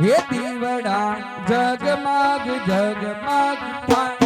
હે દીવડા જગમગ જગમગ થાય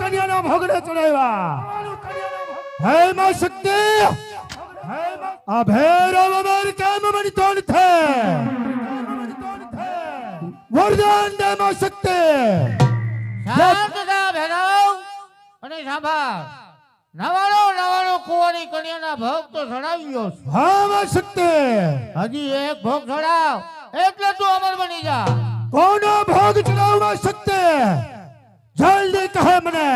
કન્યાના ભોગને ચડાવ્યા. હે માં શક્તિ, આ ભૈરવ અમર કેમ બનતો નથી? વરદાન દે માં શક્તિ. શાંત થા ભૈરવ અને સાંભળ. નવાણું કુંવરી કન્યાના ભોગ તો ચડાવ્યો છે. હા માં શક્તિ. હજી એક ભોગ ચડાવ એટલે તું અમર બની જા. કોનો ભોગ ચડાવવા શક્તિ? જલ્દી કહે મને,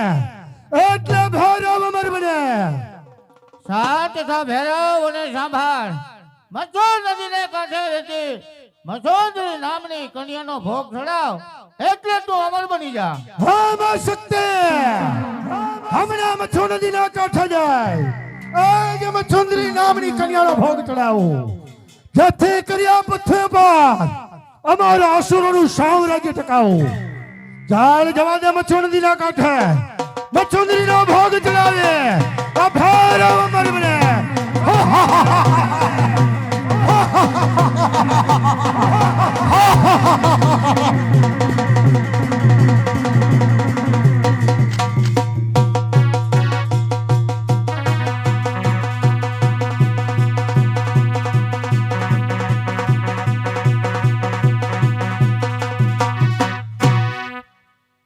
એટલે ભૈરવ અમર બને. શાંત થા ભૈરવ અને સાંભળ. મથુર નદીને કાંઠે રહેતી મથુંદરી નામની કન્યાનો ભોગ ચડાવ એટલે તું અમર બની જા. હા માં શક્તિ. હમણાં મથુર નદીના કાંઠે જાય આજ મથુંદરી નામની કન્યાનો ભોગ ચડાવો, જેથી કર્યા પથ્થર પર અમારા અસુરોનું સામ્રાજ્ય ટકાવો. ચાલ જવા દે મથુર નદીના કાંઠે, મથુંદરીનો ભોગ ચડાવે. આ ભૈરવ અમર બને.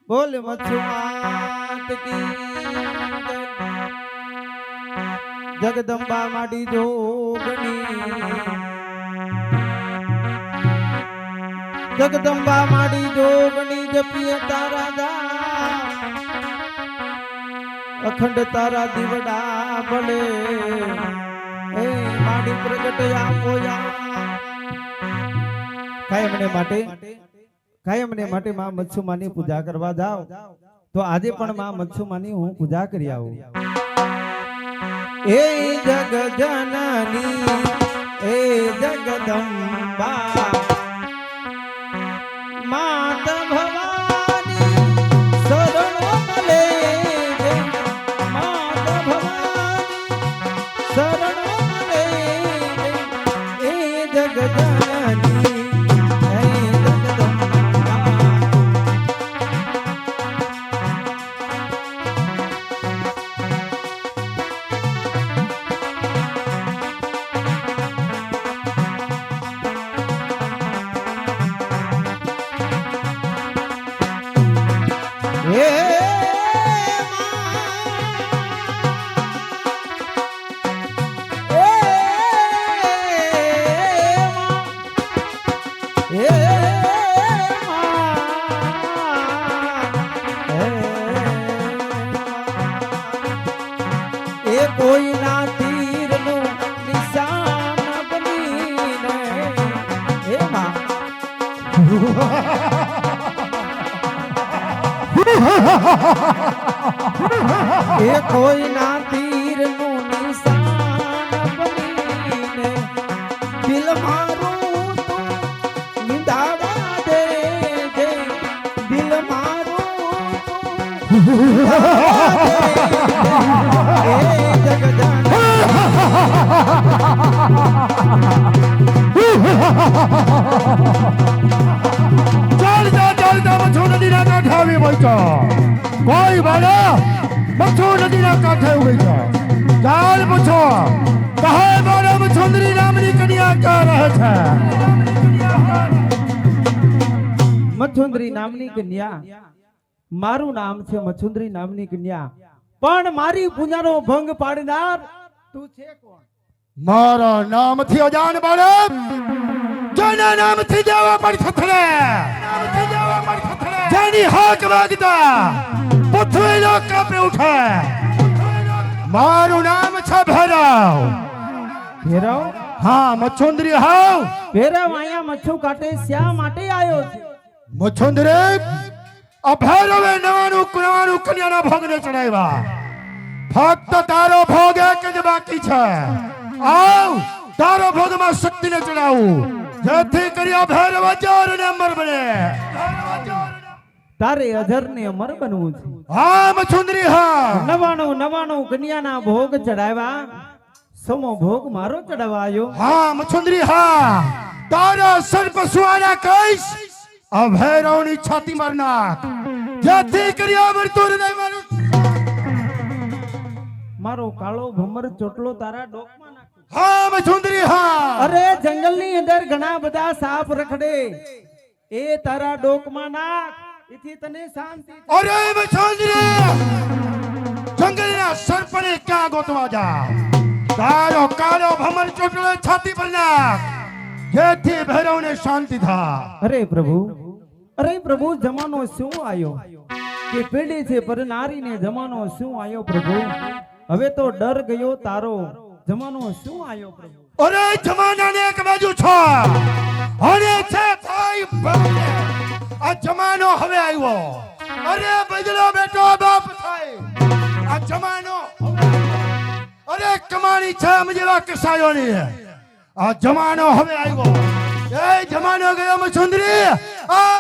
બોલ મચ્છુમાત કી જગદંબા માડી જોગણી, જગદંબા માડી જોગણી જપીએ તારા દા, અખંડ તારા દીવડા ભલે એ માડી પ્રગટ આપોયા. કાયમને માટે માં મચ્છુમાની પૂજા કરવા જાવ તો આજે પણ માં મચ્છુમાની હું પૂજા કરી આવું. એ જગ જનની એ જગદંબા માત ભવાની શરણો લે, માત ભવાની શરણો લે. એ જગ જનની કોઈ ના તીર નું નિશાન બનીને એમાં એ કોઈ ના તીર નું નિશાન બનીને દિલ મારું તું નિંદાવા દે, દિલ મારું તું ચાલતા મથુર નદીના કાંઠે આવી પહોંચ્યો. કોઈ બાળા મથુર નદીના કાંઠે ઉભી છે. ચાલ પૂછો કહે મારા મથુંદરી નામની કન્યા ક્યાં રહે છે? મચ્છુંદરી નામની કન્યા, મારું નામ છે મચ્છુંદરી નામની કન્યા, પણ મારી પૂજાનો ભંગ પાડનાર તું છે કોણ? મારા નામથી અજાણ બાળક, જેના નામથી દેવા પર થથડે, જેની હાક વાગતા પૃથ્વી લોક કાપી ઉઠે. મારું નામ છે ભૈરવ ભેરવ હા મચ્છુંદરી હાવ ભેરવ અહીંયા મચ્છુ કાટે શા માટે આવ્યો છે? મચ્છુંદરી આ ભૈરવે નવાનું કન્યાના ભોગને ચડાવ્યા. ફક્ત તારો ભોગ એક જ બાકી છે. આવ તારો ભોગમાં શક્તિને ચડાવું, જેથી કરી આ ભૈરવ અજર અને અમર બને. તારે અજર ને અમર બનવું છે. હા મચ્છુંદરી હા 99 કન્યાના ભોગ ચડાવ્યા, સમો ભોગ મારો ચડાવાયો. હા મચ્છુંદરી હા તારા સર્પ સુવાના કઈશ આ ભૈરવની છાતી માર નાખ, જેથી કરી આ મરતું હૃદય મારું. મારો કાળો ભમર ચોટલો તારા ડોકમાં નાખું. હા મચ્છુંદરી હા અરે જંગલની અંદર ઘણા બધા સાપ રખડે, એ તારા ડોકમાં નાખ, એથી તને શાંતિ. અરે મચ્છુંદરી જંગલના સર્પને ક્યાં ગોતવા જા? તારો કાળો ભમર ચોટલો છાતી પર નાખ, જેથી ભૈરવને શાંતિ થાય. અરે પ્રભુ જમાનો શું આયો કે પેઢી છે પર નારીને જમાનો શું આયો પ્રભુ? હવે તો ડર ગયો તારો, જમાનો શું આયો પ્રભુ? અરે જમાનાને એક બાજુ છો અને છે ભાઈ ભગને. આ જમાનો હવે આવ્યો. અરે બદલો બેટો બાપ થાય. આ જમાનો અરે કમાણી છે આમ જેવા કસાયોની. આ જમાનો હવે આવ્યો. એ જમાનો ગયો મચ્છુંદરી. આ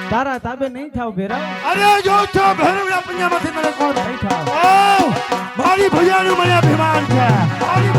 તારા તાબે નહીં થાવ ભેરા. અરે જો છો ભૈરવના પંજામાંથી મને કોણ નહીં થાવ. આવ, મારી ભુજાનું મને અભિમાન છે. મારી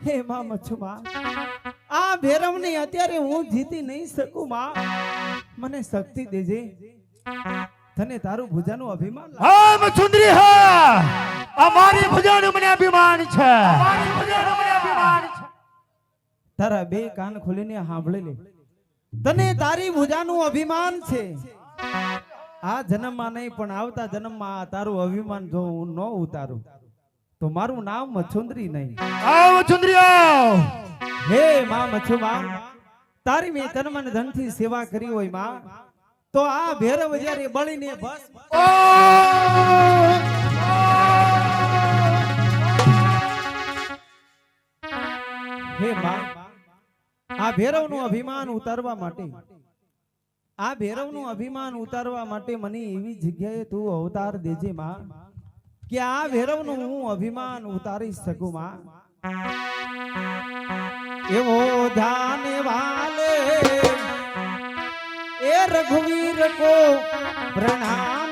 હે માં મચ્છુ માં, આ ભેરવને અત્યારે હું જીતી નહીં શકું માં. મને શક્તિ દેજે, તને તારું ભુજાનું અભિમાન લાગે. હા મચ્છુંદરી હા આ મારી ભુજાનું મને અભિમાન છે. મારી ભુજાનું મને અભિમાન છે. તારા બે કાન ખોલીને સાંભળી લે, તને તારી ભુજાનું અભિમાન છે. આ જન્મમાં નહીં પણ આવતા જન્મમાં તારું અભિમાન જો હું ન ઉતારું તો મારું નામ મચ્છુંદરી નહીં. આવ મચ્છુંદરી આવ. હે માં મચ્છુ માં, તારી મેં તન મન ધન થી સેવા કરી હોય માં, તો આ ભેરવ જ્યારે બળીને ભસ્મ. હે માં, આ ભેરવનું અભિમાન ઉતારવા માટે, આ ભેરવનું અભિમાન ઉતારવા માટે મને એવી જગ્યાએ તું અવતાર દેજે માં, કે આ ભેરવનું હું અભિમાન ઉતારી શકું માં. એવો ધ્યાન વાલે એ રઘુવીર કો પ્રણામ.